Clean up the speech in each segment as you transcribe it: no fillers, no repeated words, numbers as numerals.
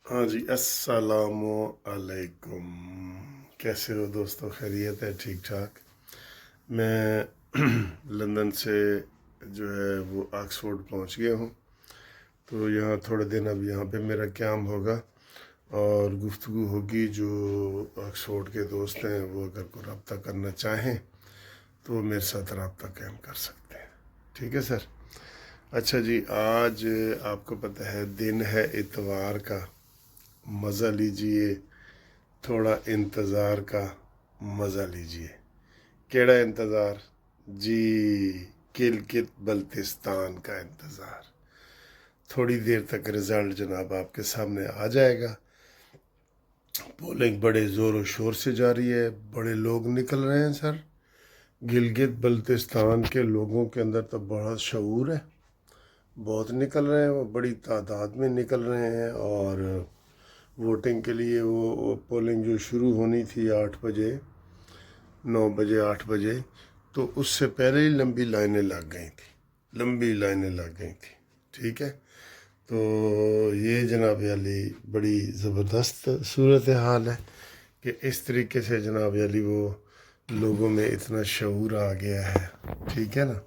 ہاں جی، السلام علیکم۔ کیسے ہو دوستو؟ خیریت ہے؟ ٹھیک ٹھاک۔ میں لندن سے جو ہے وہ آکسفورڈ پہنچ گیا ہوں، تو یہاں تھوڑے دن اب یہاں پہ میرا قیام ہوگا اور گفتگو ہوگی۔ جو آکسفورڈ کے دوست ہیں وہ اگر کوئی رابطہ کرنا چاہیں تو وہ میرے ساتھ رابطہ قائم کر سکتے ہیں۔ ٹھیک ہے سر؟ اچھا جی، آج آپ کو پتہ ہے دن ہے اتوار کا، مزہ لیجئے، تھوڑا انتظار کا مزہ لیجئے۔ کیڑا انتظار؟ جی، گلگت بلتستان کا انتظار۔ تھوڑی دیر تک رزلٹ جناب آپ کے سامنے آ جائے گا۔ پولنگ بڑے زور و شور سے جاری ہے، بڑے لوگ نکل رہے ہیں سر۔ گلگت بلتستان کے لوگوں کے اندر تو بڑا شعور ہے، بہت نکل رہے ہیں، وہ بڑی تعداد میں نکل رہے ہیں۔ اور ووٹنگ کے لیے وہ پولنگ جو شروع ہونی تھی 8 بجے، 9 بجے 8 بجے، تو اس سے پہلے ہی لمبی لائنیں لگ گئی تھیں۔ ٹھیک ہے؟ تو یہ جناب علی بڑی زبردست صورتحال ہے کہ اس طریقے سے جناب علی وہ لوگوں میں اتنا شعور آ گیا ہے۔ ٹھیک ہے نا؟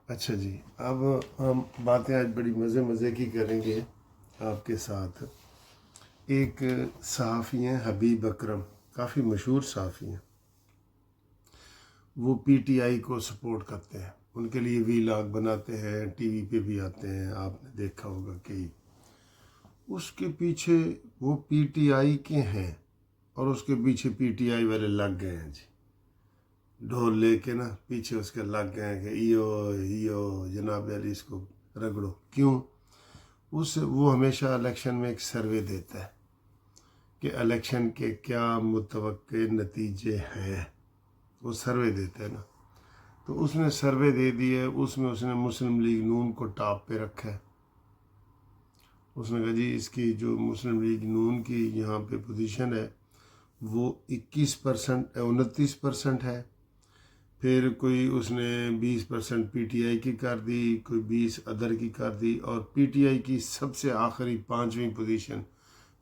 اچھا جی، اب ہم باتیں آج بڑی مزے کی کریں گے آپ کے ساتھ۔ ایک صحافی ہیں حبیب اکرم، کافی مشہور صحافی ہیں، وہ پی ٹی آئی کو سپورٹ کرتے ہیں، ان کے لیے ویلاگ بناتے ہیں، ٹی وی پہ بھی آتے ہیں، آپ نے دیکھا ہوگا کہ اس کے پیچھے وہ پی ٹی آئی کے ہیں اور اس کے پیچھے پی ٹی آئی والے لگ گئے ہیں جی، ڈھول لے کے نا پیچھے اس کے لگ گئے ہیں کہ ایو جناب علی اس کو رگڑو۔ کیوں؟ وہ ہمیشہ الیکشن میں ایک سروے دیتا ہے کہ الیکشن کے کیا متوقع نتیجے ہیں، وہ سروے دیتا ہے نا۔ تو اس نے سروے دے دی ہے، اس میں اس نے مسلم لیگ نون کو ٹاپ پہ رکھا ہے۔ اس نے کہا جی اس کی جو مسلم لیگ نون کی یہاں پہ پوزیشن ہے وہ 29% ہے، پھر کوئی اس نے 20% پی ٹی آئی کی کر دی، کوئی 20 ادر کی کر دی، اور پی ٹی آئی کی سب سے آخری 5ویں پوزیشن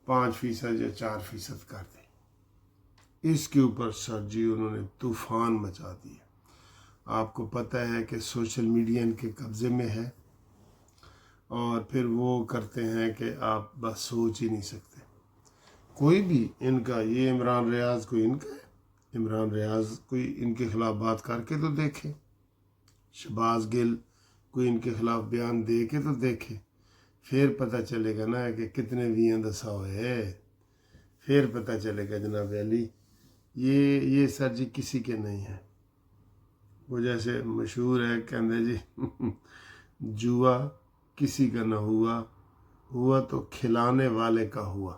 5% یا 4% کر دی۔ اس کے اوپر سر جی انہوں نے طوفان مچا دیا۔ آپ کو پتہ ہے کہ سوشل میڈیا ان کے قبضے میں ہے، اور پھر وہ کرتے ہیں کہ آپ بس سوچ ہی نہیں سکتے۔ کوئی بھی ان کا، یہ عمران ریاض کوئی ان کا ہے، عمران ریاض کوئی ان کے خلاف بات کر کے تو دیکھے، شہباز گل کوئی ان کے خلاف بیان دے کے تو دیکھے، پھر پتہ چلے گا نا کہ کتنے ویاں دسا ہوئے، پھر پتہ چلے گا جناب علی یہ سر جی کسی کے نہیں ہے۔ وہ جیسے مشہور ہے کہندے جی جوا کسی کا نہ ہوا تو کھلانے والے کا ہوا۔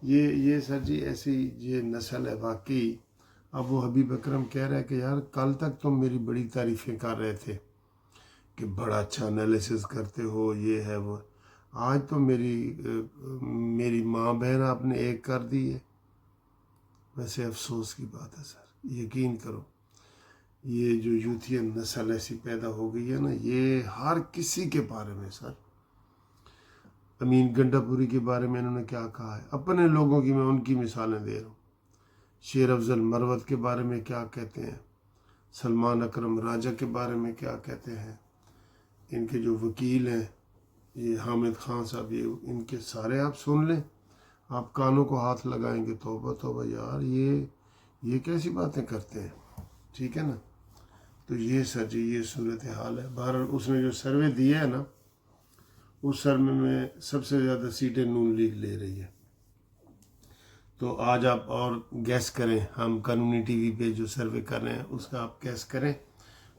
یہ سر جی ایسی یہ نسل ہے واقعی۔ اب وہ حبیب اکرم کہہ رہا ہے کہ یار کل تک تم میری بڑی تعریفیں کر رہے تھے کہ بڑا اچھا انالیسس کرتے ہو، یہ ہے وہ، آج تو میری ماں بہن آپ نے ایک کر دی ہے۔ ویسے افسوس کی بات ہے سر، یقین کرو یہ جو یوتھین نسل ایسی پیدا ہو گئی ہے نا، یہ ہر کسی کے بارے میں سر، امین گنڈا پوری کے بارے میں انہوں نے کیا کہا ہے، اپنے لوگوں کی میں ان کی مثالیں دے رہا ہوں، شیر افضل مروت کے بارے میں کیا کہتے ہیں، سلمان اکرم راجہ کے بارے میں کیا کہتے ہیں، ان کے جو وکیل ہیں یہ حامد خان صاحب، یہ ان کے سارے آپ سن لیں، آپ کانوں کو ہاتھ لگائیں گے توبہ توبہ یار یہ کیسی باتیں کرتے ہیں۔ ٹھیک ہے نا؟ تو یہ سر جی یہ صورتحال ہے۔ بہرحال اس نے جو سروے دیا ہے نا، اس سروے میں سب سے زیادہ سیٹیں نون لیگ لے رہی ہے۔ تو آج آپ اور گیس کریں، ہم قانونی ٹی وی پہ جو سروے کر رہے ہیں اس کا آپ گیس کریں،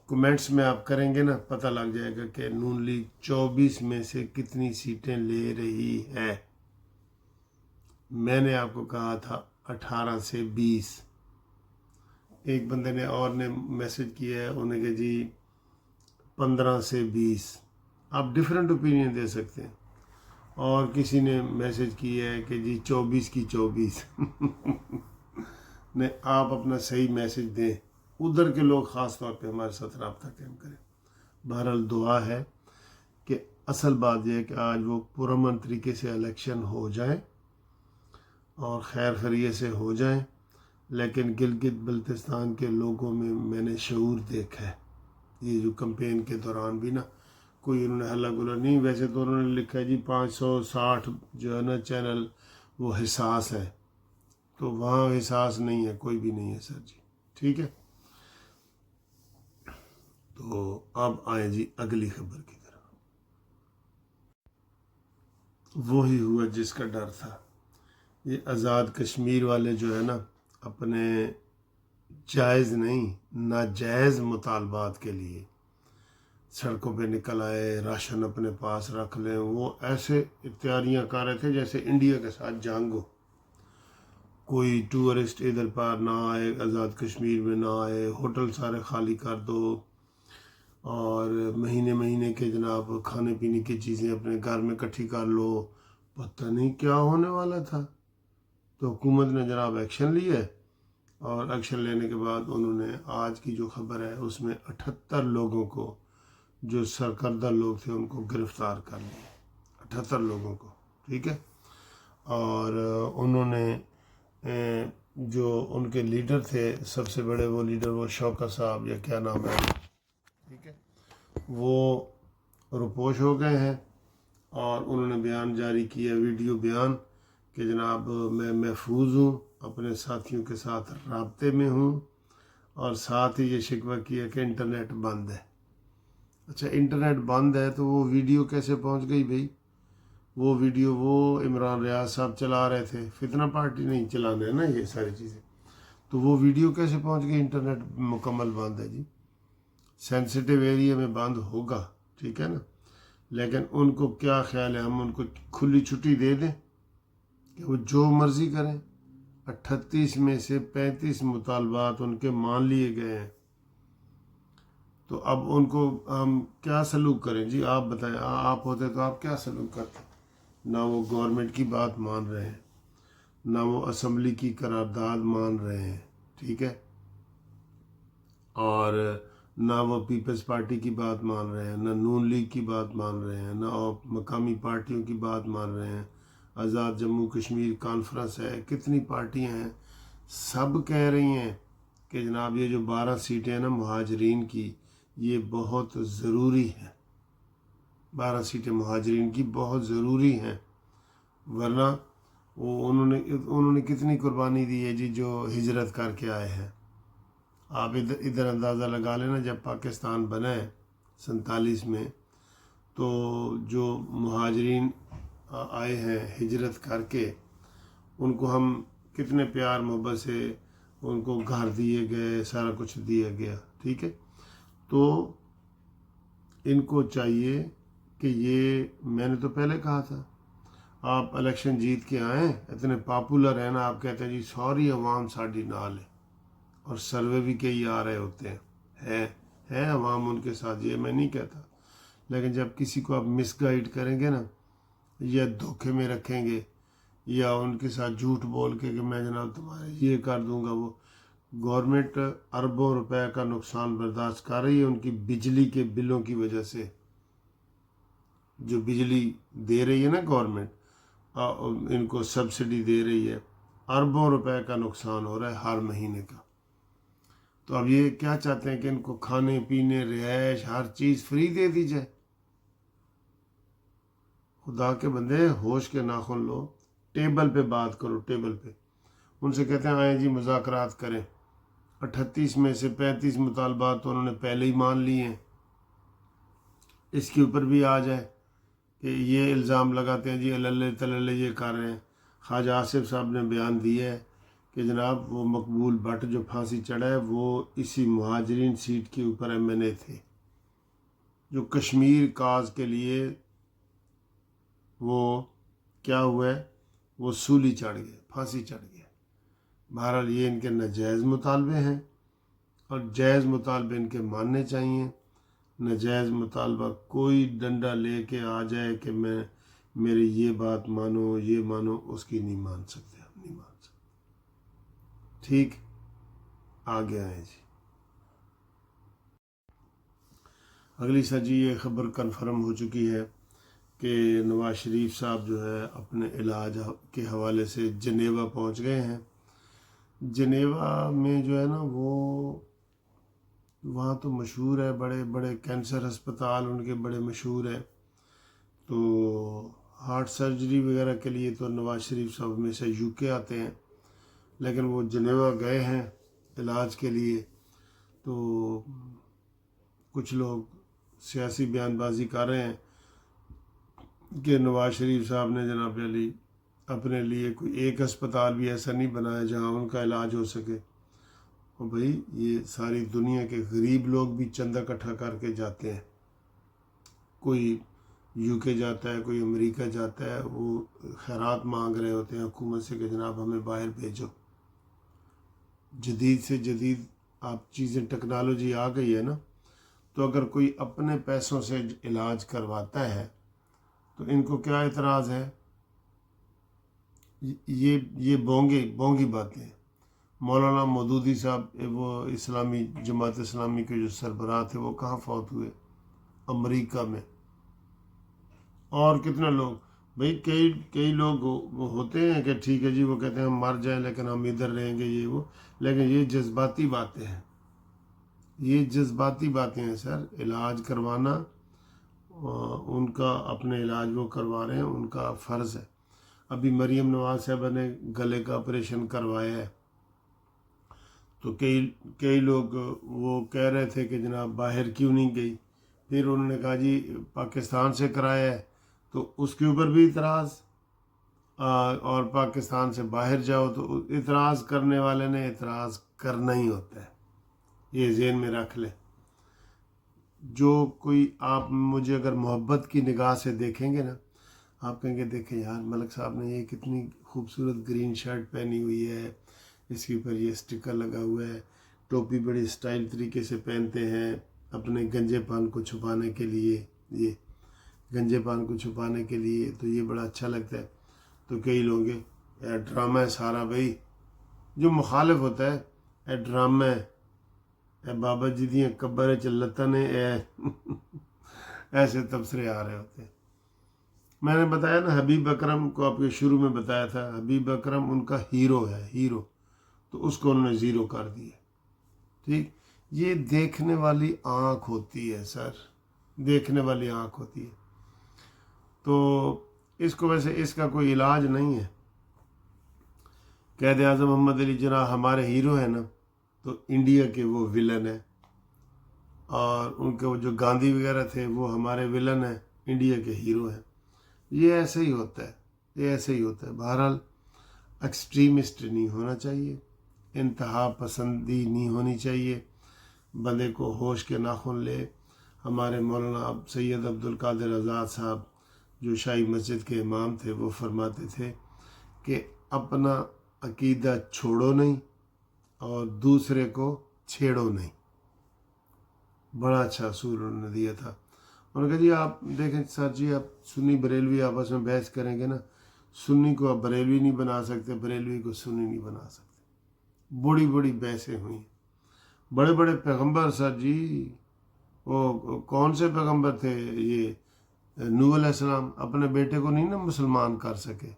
کومنٹس میں آپ کریں گے نا، پتہ لگ جائے گا کہ نون لیگ 24 میں سے کتنی سیٹیں لے رہی ہے۔ میں نے آپ کو کہا تھا 18 سے 20۔ ایک بندے نے اور نے میسج کیا ہے، انہیں کہ جی 15 سے 20۔ آپ ڈیفرنٹ اوپینین دے سکتے ہیں۔ اور کسی نے میسج کیا ہے کہ جی 24 کی 24 نے آپ اپنا صحیح میسج دیں، ادھر کے لوگ خاص طور پہ ہمارے ساتھ رابطہ قائم کریں۔ بہرحال دعا ہے کہ اصل بات یہ ہے کہ آج وہ پرامن طریقے سے الیکشن ہو جائیں اور خیر خیریت سے ہو جائیں، لیکن گلگت بلتستان کے لوگوں میں نے شعور دیکھا ہے۔ یہ جو کمپین کے دوران بھی نا کوئی انہوں نے ہلا گلا نہیں، ویسے تو انہوں نے لکھا ہے جی 560 جو ہے نا چینل وہ حساس ہے، تو وہاں حساس نہیں ہے، کوئی بھی نہیں ہے سر جی، ٹھیک ہے۔ تو اب آئیں جی اگلی خبر کی طرف۔ وہی ہوا جس کا ڈر تھا، یہ آزاد کشمیر والے جو ہے نا اپنے جائز نہیں ناجائز مطالبات کے لیے سڑکوں پہ نکل آئے، راشن اپنے پاس رکھ لیں، وہ ایسے تیاریاں کر رہے تھے جیسے انڈیا کے ساتھ جنگ ہو، کوئی ٹورسٹ ادھر پر نہ آئے، آزاد کشمیر میں نہ آئے، ہوٹل سارے خالی کر دو، اور مہینے مہینے کے جناب کھانے پینے کی چیزیں اپنے گھر میں اکٹھی کر لو، پتہ نہیں کیا ہونے والا تھا۔ تو حکومت نے جناب ایکشن لیا ہے، اور ایکشن لینے کے بعد انہوں نے آج کی جو خبر ہے اس میں 78 لوگوں کو جو سرکردہ لوگ تھے ان کو گرفتار کر لیا، 78 لوگوں کو، ٹھیک ہے۔ اور انہوں نے جو ان کے لیڈر تھے سب سے بڑے، وہ لیڈر وہ شوکت صاحب یا کیا نام ہے، ٹھیک ہے، وہ روپوش ہو گئے ہیں، اور انہوں نے بیان جاری کیا، ویڈیو بیان، کہ جناب میں محفوظ ہوں، اپنے ساتھیوں کے ساتھ رابطے میں ہوں، اور ساتھ ہی یہ شکوہ کیا کہ انٹرنیٹ بند ہے۔ اچھا انٹرنیٹ بند ہے تو وہ ویڈیو کیسے پہنچ گئی بھائی؟ وہ ویڈیو وہ عمران ریاض صاحب چلا رہے تھے، فتنہ پارٹی نہیں چلانا ہے نا یہ ساری چیزیں، تو وہ ویڈیو کیسے پہنچ گئی؟ انٹرنیٹ مکمل بند ہے جی، سینسیٹیو ایریا میں بند ہوگا، ٹھیک ہے نا، لیکن ان کو کیا خیال ہے ہم ان کو کھلی چھٹی دے دیں کہ وہ جو مرضی کریں؟ 38 میں سے 35 مطالبات ان کے مان لیے گئے ہیں، تو اب ان کو ہم کیا سلوک کریں جی؟ آپ بتائیں، آپ ہوتے تو آپ کیا سلوک کرتے؟ نہ وہ گورنمنٹ کی بات مان رہے ہیں، نہ وہ اسمبلی کی قرارداد مان رہے ہیں، ٹھیک ہے، اور نہ وہ پیپلز پارٹی کی بات مان رہے ہیں، نہ نون لیگ کی بات مان رہے ہیں، نہ مقامی پارٹیوں کی بات مان رہے ہیں، آزاد جموں کشمیر کانفرنس ہے، کتنی پارٹیاں ہیں، سب کہہ رہی ہیں کہ جناب یہ جو 12 سیٹیں ہیں نا مہاجرین کی، یہ بہت ضروری ہے، 12 سیٹیں مہاجرین کی بہت ضروری ہیں، ورنہ وہ انہوں نے کتنی قربانی دی ہے جی جو ہجرت کر کے آئے ہیں۔ آپ ادھر اندازہ لگا لینا، جب پاکستان بنا ہے 47 میں، تو جو مہاجرین آئے ہیں ہجرت کر کے، ان کو ہم کتنے پیار محبت سے ان کو گھر دیے گئے، سارا کچھ دیا گیا، ٹھیک ہے۔ تو ان کو چاہیے کہ یہ، میں نے تو پہلے کہا تھا، آپ الیکشن جیت کے آئیں، اتنے پاپولر ہیں نا، آپ کہتے ہیں جی ساری عوام ساڑی نال ہے، اور سروے بھی کئی آ رہے ہوتے ہیں عوام ان کے ساتھ، یہ میں نہیں کہتا، لیکن جب کسی کو آپ مس گائیڈ کریں گے نا، یا دھوکے میں رکھیں گے، یا ان کے ساتھ جھوٹ بول کے کہ میں جناب تمہارے یہ کر دوں گا، وہ گورنمنٹ اربوں روپے کا نقصان برداشت کر رہی ہے ان کی بجلی کے بلوں کی وجہ سے، جو بجلی دے رہی ہے نا گورنمنٹ، ان کو سبسڈی دے رہی ہے، اربوں روپے کا نقصان ہو رہا ہے ہر مہینے کا۔ تو اب یہ کیا چاہتے ہیں کہ ان کو کھانے پینے رہائش ہر چیز فری دے دی جائے؟ خدا کے بندے ہوش کے ناخن لو، ٹیبل پہ بات کرو، ٹیبل پہ ان سے کہتے ہیں آئیں جی مذاکرات کریں، 38 میں سے 35 مطالبات تو انہوں نے پہلے ہی مان لیے ہیں، اس کے اوپر بھی آ جائے کہ یہ الزام لگاتے ہیں جی اللہ تللہ یہ کر رہے ہیں۔ خواجہ آصف صاحب نے بیان دیا ہے کہ جناب وہ مقبول بٹ جو پھانسی چڑھا ہے وہ اسی مہاجرین سیٹ کے اوپر MNA تھے، جو کشمیر کاز کے لیے وہ کیا ہوا ہے، وہ سولی چڑھ گئے، پھانسی چڑھ گئے۔ بہرحال یہ ان کے ناجائز مطالبے ہیں، اور جائز مطالبے ان کے ماننے چاہیے، ناجائز مطالبہ کوئی ڈنڈا لے کے آ جائے کہ میں میری یہ بات مانو یہ مانو، اس کی نہیں مان سکتے، ہم نہیں مان سکتے، ٹھیک۔ آگے آئیں جی، اگلی سر جی یہ خبر کنفرم ہو چکی ہے کہ نواز شریف صاحب جو ہے اپنے علاج کے حوالے سے جنیوا پہنچ گئے ہیں۔ جنیوا میں جو ہے نا وہ وہاں تو مشہور ہے، بڑے بڑے کینسر ہسپتال ان کے بڑے مشہور ہیں، تو ہارٹ سرجری وغیرہ کے لیے تو نواز شریف صاحب ہمیشہ یو کے آتے ہیں، لیکن وہ جنیوا گئے ہیں علاج کے لیے۔ تو کچھ لوگ سیاسی بیان بازی کر رہے ہیں کہ نواز شریف صاحب نے جناب علی اپنے لیے کوئی ایک ہسپتال بھی ایسا نہیں بنایا جہاں ان کا علاج ہو سکے۔ اور بھائی یہ ساری دنیا کے غریب لوگ بھی چندہ اکٹھا کر کے جاتے ہیں، کوئی یو کے جاتا ہے، کوئی امریکہ جاتا ہے، وہ خیرات مانگ رہے ہوتے ہیں حکومت سے کہ جناب ہمیں باہر بھیجو۔ جدید سے جدید آپ چیزیں ٹیکنالوجی آ گئی ہے نا، تو اگر کوئی اپنے پیسوں سے علاج کرواتا ہے تو ان کو کیا اعتراض ہے؟ یہ بونگی باتیں ہیں۔ مولانا مودودی صاحب وہ اسلامی جماعت اسلامی کے جو سربراہ تھے وہ کہاں فوت ہوئے؟ امریکہ میں۔ اور کتنے لوگ بھائی کئی لوگ ہوتے ہیں کہ ٹھیک ہے جی، وہ کہتے ہیں ہم مر جائیں لیکن ہم ادھر رہیں گے، یہ وہ، لیکن یہ جذباتی باتیں ہیں، یہ جذباتی باتیں ہیں سر۔ علاج کروانا ان کا اپنے علاج وہ کروا رہے ہیں، ان کا فرض ہے۔ ابھی مریم نواز صاحبہ نے گلے کا آپریشن کروایا ہے، تو کئی لوگ وہ کہہ رہے تھے کہ جناب باہر کیوں نہیں گئی، پھر انہوں نے کہا جی پاکستان سے کرایا ہے، تو اس کے اوپر بھی اعتراض، اور پاکستان سے باہر جاؤ تو اعتراض کرنے والے نے اعتراض کرنا ہی ہوتا ہے، یہ ذہن میں رکھ لیں۔ جو کوئی آپ مجھے اگر محبت کی نگاہ سے دیکھیں گے نا، آپ کہیں گے دیکھیں یار ملک صاحب نے یہ کتنی خوبصورت گرین شرٹ پہنی ہوئی ہے، اس کے اوپر یہ اسٹیکر لگا ہوا ہے، ٹوپی بڑی سٹائل طریقے سے پہنتے ہیں اپنے گنجے پان کو چھپانے کے لیے، یہ گنجے پان کو چھپانے کے لیے، تو یہ بڑا اچھا لگتا ہے۔ تو کئی لوگ اے ڈرامہ ہے سارا، بھائی جو مخالف ہوتا ہے اے ڈرامہ ہے، اے بابا جی دیاں قبر چلتا نے ایسے تبصرے آ رہے ہوتے ہیں۔ میں نے بتایا نا حبیب اکرم کو، آپ کے شروع میں بتایا تھا، حبیب اکرم ان کا ہیرو ہے، ہیرو، تو اس کو انہوں نے زیرو کر دیا۔ ٹھیک، یہ دیکھنے والی آنکھ ہوتی ہے سر، دیکھنے والی آنکھ ہوتی ہے۔ تو اس کو ویسے اس کا کوئی علاج نہیں ہے۔ قائد اعظم محمد علی جناح ہمارے ہیرو ہیں نا، تو انڈیا کے وہ ولن ہیں، اور ان کے وہ جو گاندھی وغیرہ تھے وہ ہمارے ولن ہیں، انڈیا کے ہیرو ہیں۔ یہ ایسے ہی ہوتا ہے، یہ ایسے ہی ہوتا ہے۔ بہرحال ایکسٹریمسٹ نہیں ہونا چاہیے، انتہا پسندی نہیں ہونی چاہیے، بندے کو ہوش کے ناخن لے۔ ہمارے مولانا سید عبد القادر آزاد صاحب جو شاہی مسجد کے امام تھے، وہ فرماتے تھے کہ اپنا عقیدہ چھوڑو نہیں اور دوسرے کو چھیڑو نہیں۔ بڑا اچھا اصول انہوں نے دیا تھا۔ انہوں نے کہا جی آپ دیکھیں سر جی، آپ سنی بریلوی آپس میں بحث کریں گے نا، سنی کو آپ بریلوی نہیں بنا سکتے، بریلوی کو سنی نہیں بنا سکتے۔ بڑی بڑی بحثیں ہوئیں، بڑے بڑے پیغمبر سر جی، وہ کون سے پیغمبر تھے؟ یہ نوح علیہ السلام اپنے بیٹے کو نہیں نا مسلمان کر سکے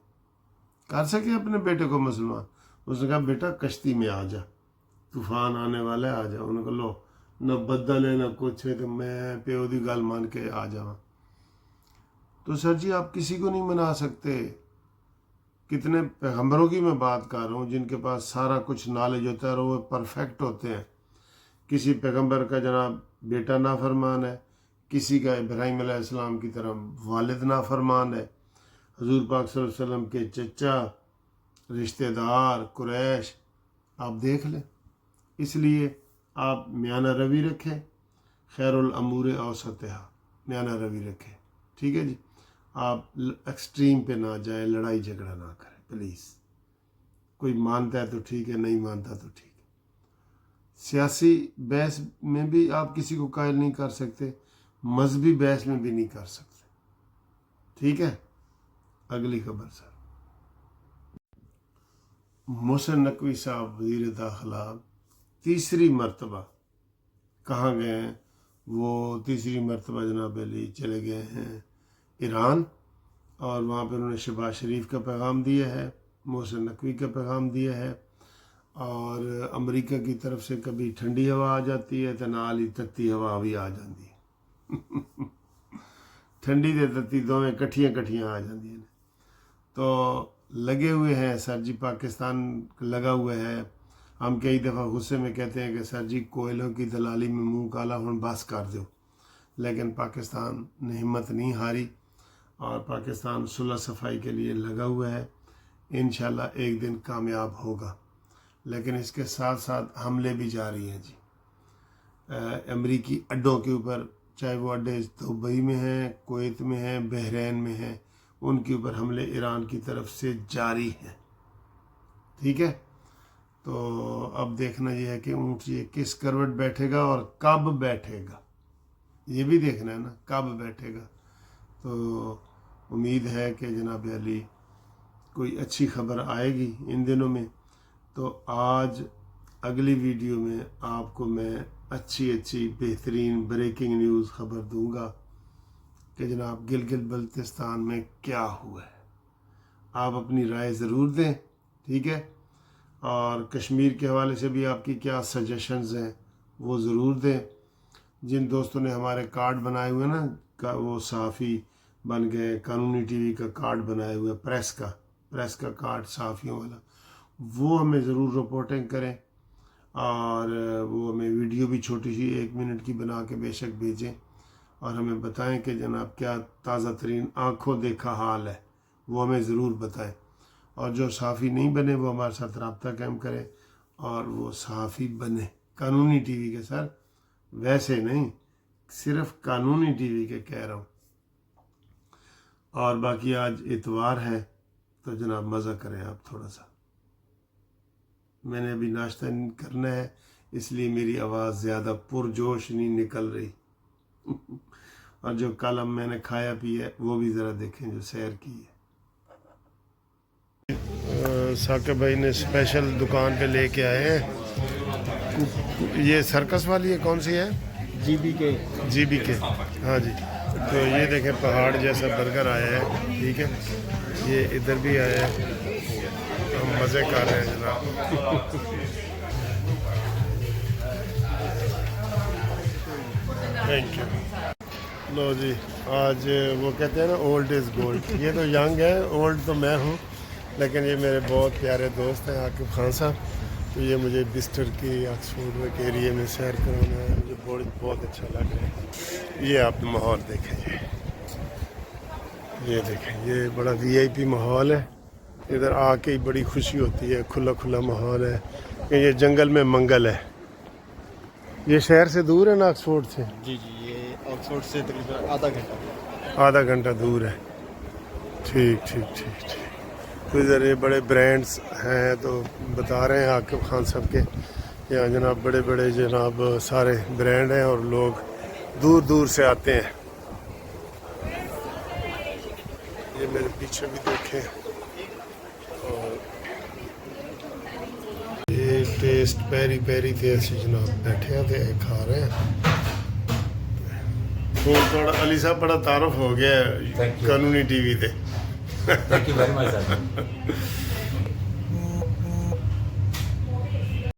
اپنے بیٹے کو مسلمان۔ اس نے کہا بیٹا کشتی میں آ جا، طوفان آنے والا ہے، آ جا۔ انہوں نے کہا لو، نہ بدل ہے نہ کچھ ہے کہ میں پیو دی گل مان کے آ جاؤں۔ تو سر جی آپ کسی کو نہیں منا سکتے۔ کتنے پیغمبروں کی میں بات کر رہا ہوں جن کے پاس سارا کچھ نالج ہوتا ہے اور وہ پرفیکٹ ہوتے ہیں۔ کسی پیغمبر کا جناب بیٹا نافرمان ہے، کسی کا ابراہیم علیہ السلام کی طرح والد نافرمان ہے، حضور پاک صلی اللہ علیہ وسلم کے چچا، رشتہ دار، قریش، آپ دیکھ لیں۔ اس لیے آپ میانہ روی رکھیں، خیر الامور اوسطہا، میانہ روی رکھیں، ٹھیک ہے جی۔ آپ ایکسٹریم پہ نہ جائیں، لڑائی جھگڑا نہ کریں پلیز۔ کوئی مانتا ہے تو ٹھیک ہے، نہیں مانتا تو ٹھیک ہے۔ سیاسی بحث میں بھی آپ کسی کو قائل نہیں کر سکتے، مذہبی بحث میں بھی نہیں کر سکتے، ٹھیک ہے۔ اگلی خبر سر، محسن نقوی صاحب وزیر داخلہ تیسری مرتبہ کہاں گئے ہیں؟ وہ تیسری مرتبہ جناب علی چلے گئے ہیں ایران، اور وہاں پہ انہوں نے شہباز شریف کا پیغام دیا ہے، محسن نقوی کا پیغام دیا ہے، اور امریکہ کی طرف سے کبھی ٹھنڈی ہوا آ جاتی ہے تو نال ہی تتی ہوا بھی آ جاتی ہے ٹھنڈی تے تتی دونوں کٹھیاں آ جاتی ہیں۔ تو لگے ہوئے ہیں سر جی، پاکستان لگا ہوا ہے۔ ہم کئی دفعہ غصے میں کہتے ہیں کہ سر جی کوئلوں کی دلالی میں منہ کالا ہن بس کر دو، لیکن پاکستان نے ہمت نہیں ہاری اور پاکستان صلح صفائی کے لیے لگا ہوا ہے، انشاءاللہ ایک دن کامیاب ہوگا۔ لیکن اس کے ساتھ ساتھ حملے بھی جاری ہیں جی، امریکی اڈوں کے اوپر، چاہے وہ اڈے دبئی میں ہیں، کویت میں ہیں، بحرین میں ہیں، ان کے اوپر حملے ایران کی طرف سے جاری ہیں۔ ٹھیک ہے، تو اب دیکھنا یہ ہے کہ اونٹ یہ کس کروٹ بیٹھے گا اور کب بیٹھے گا، یہ بھی دیکھنا ہے نا، کب بیٹھے گا۔ تو امید ہے کہ جناب علی کوئی اچھی خبر آئے گی ان دنوں میں، تو آج اگلی ویڈیو میں آپ کو میں اچھی بہترین بریکنگ نیوز خبر دوں گا کہ جناب گلگت بلتستان میں کیا ہوا ہے۔ آپ اپنی رائے ضرور دیں، ٹھیک ہے، اور کشمیر کے حوالے سے بھی آپ کی کیا سجیشنز ہیں وہ ضرور دیں۔ جن دوستوں نے ہمارے کارڈ بنائے ہوئے نا، وہ صحافی بن گئے، قانونی ٹی وی کا کارڈ بنائے ہوئے، پریس کا کارڈ صحافیوں والا، وہ ہمیں ضرور رپورٹنگ کریں، اور وہ ہمیں ویڈیو بھی چھوٹی سی 1 منٹ کی بنا کے بے شک بھیجیں، اور ہمیں بتائیں کہ جناب کیا تازہ ترین آنکھوں دیکھا حال ہے، وہ ہمیں ضرور بتائیں۔ اور جو صحافی نہیں بنے وہ ہمارے ساتھ رابطہ قائم کریں اور وہ صحافی بنے، قانونی ٹی وی کے، سر ویسے نہیں، صرف قانونی ٹی وی کے کہہ رہا ہوں۔ اور باقی آج اتوار ہے تو جناب مزہ کریں آپ تھوڑا سا۔ میں نے ابھی ناشتہ کرنا ہے، اس لیے میری آواز زیادہ پرجوش نہیں نکل رہی اور جو کل میں نے کھایا پیا ہے وہ بھی ذرا دیکھیں جو سیر کی ہے۔ ثاقب بھائی نے اسپیشل دکان پہ لے کے آئے ہیں، یہ سرکس والی ہے، کون سی ہے؟ جی بی کے، ہاں جی۔ تو یہ دیکھیں پہاڑ جیسا برگر آیا ہے، ٹھیک ہے، یہ ادھر بھی آیا ہے، ہم مزے کر رہے ہیں جناب۔ Thank you. لو جی، آج وہ کہتے ہیں نا اولڈ از گولڈ، یہ تو ینگ ہے، اولڈ تو میں ہوں، لیکن یہ میرے بہت پیارے دوست ہیں عاقب خان صاحب، تو یہ مجھے بسٹر کی آکسفورڈ کے ایریے میں سیر کرانا ہے، مجھے بہت اچھا لگ رہا ہے۔ یہ آپ ماحول دیکھیں، یہ دیکھیں، یہ بڑا وی آئی پی ماحول ہے، ادھر آ کے ہی بڑی خوشی ہوتی ہے، کھلا ماحول ہے کہ یہ جنگل میں منگل ہے۔ یہ شہر سے دور ہے نا آکسفورڈ سے؟ جی، یہ آکسفورڈ سے تقریباً آدھا گھنٹہ دور ہے۔ ٹھیک۔ تو ادھر یہ بڑے برانڈس ہیں، تو بتا رہے ہیں عاقب خان صاحب کے یہاں جناب بڑے جناب سارے برانڈ ہیں اور لوگ دور سے آتے ہیں۔ یہ میرے پیچھے بھی دیکھیں، اور یہ ٹیسٹ پیری تھے ایسے جناب بیٹھے تھے کھا رہے ہیں۔ تھوڑا علی صاحب بڑا تعارف ہو گیا ہے قانونی ٹی وی تے۔ Thank you very much, sir.